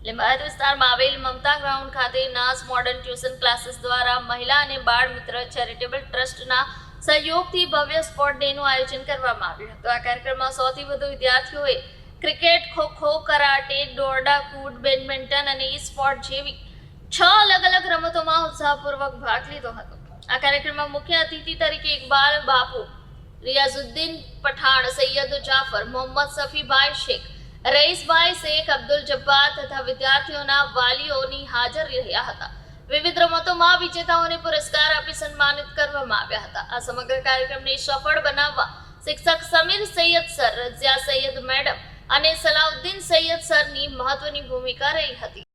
લીંબાયત વિસ્તારમાં આવેલ મમતા ગ્રાઉન્ડ ખાતે નાસ મોડર્ન ટ્યુશન ક્લાસીસ દ્વારા મહિલા અને બાળ મિત્ર ચેરિટેબલ ટ્રસ્ટના સહયોગથી ભવ્ય સ્પોર્ટ ડેનું આયોજન કરવામાં આવ્યું હતું। આ કાર્યક્રમમાં 100થી વધુ વિદ્યાર્થીઓએ ક્રિકેટ, ખો-ખો, કરાટે, દોરડા કૂદ, બેડમિન્ટન અને ઈ સ્પોર્ટ જેવી 6 અલગ-અલગ રમતોમાં ઉત્સાહપૂર્વક ભાગ લીધો હતો। આ કાર્યક્રમમાં મુખ્ય અતિથિ તરીકે ઇકબાલ બાપુ, રિયાઝુદ્દીન પઠાણ, સૈયદ જાફર, મોહમ્મદ સફીભાઈ શેખ, રઈસભાઈ શેખ, અબ્દુલ જબ્બાર તથા વિદ્યાર્થીઓના વાલીઓની હાજર રહ્યા હતા। વિવિધ રમતોમાં વિજેતાઓને પુરસ્કાર આપી સન્માનિત કરવામાં આવ્યા હતા। આ સમગ્ર કાર્યક્રમને સફળ બનાવવા શિક્ષક સમીર સૈયદ સર, રઝિયા સૈયદ મેડમ અને સલાઉદ્દીન સૈયદ સરની મહત્વની ભૂમિકા રહી હતી।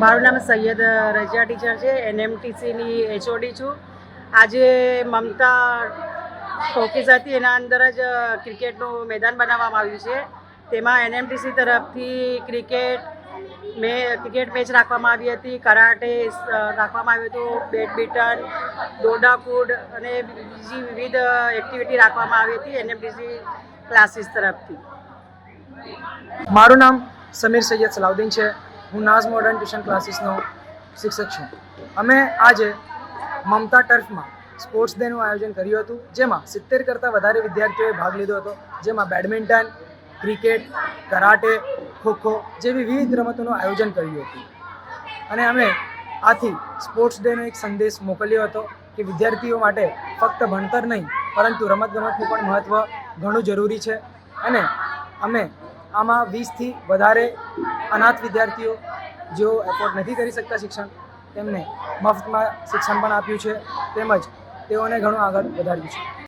મારું નામ સૈયદ રઝિયા ટીચર છે, NMTCની HOD છું। આજે મમતા ટોકીઝ હતી, એના અંદર જ ક્રિકેટનું મેદાન બનાવવામાં આવ્યું છે। તેમાં NMTC તરફથી ક્રિકેટ મેચ રાખવામાં આવી હતી, કરાટે રાખવામાં આવ્યું હતું, બેડમિન્ટન, દોરડા કૂદ અને બીજી વિવિધ એક્ટિવિટી રાખવામાં આવી હતી NMTC ક્લાસીસ તરફથી। મારું નામ સમીર સૈયદ સલાઉદ્દીન છે। હું નાઝ મોડર્ન ટ્યુશન ક્લાસીસનો શિક્ષક છું। અમે આજે મમતા ટર્ફમાં સ્પોર્ટ્સ ડેનું આયોજન કર્યું હતું, જેમાં 70 કરતાં વધારે વિદ્યાર્થીઓએ ભાગ લીધો હતો, જેમાં બેડમિન્ટન, ક્રિકેટ, કરાટે, ખોખો જેવી વિવિધ રમતોનું આયોજન કર્યું હતું। અને અમે આથી સ્પોર્ટ્સ ડેનો એક સંદેશ મોકલ્યો હતો કે વિદ્યાર્થીઓ માટે ફક્ત ભણતર નહીં પરંતુ રમતગમતનું પણ મહત્ત્વ ઘણું જરૂરી છે। અને અમે આમાં 20થી વધારે અનાથ વિદ્યાર્થીઓ જેઓ એફોર્ડ નથી કરી શકતા શિક્ષણ, તેમને મફતમાં શિક્ષણ પણ આપ્યું છે, તેમજ તેઓને ઘણું આગળ વધાર્યું છે।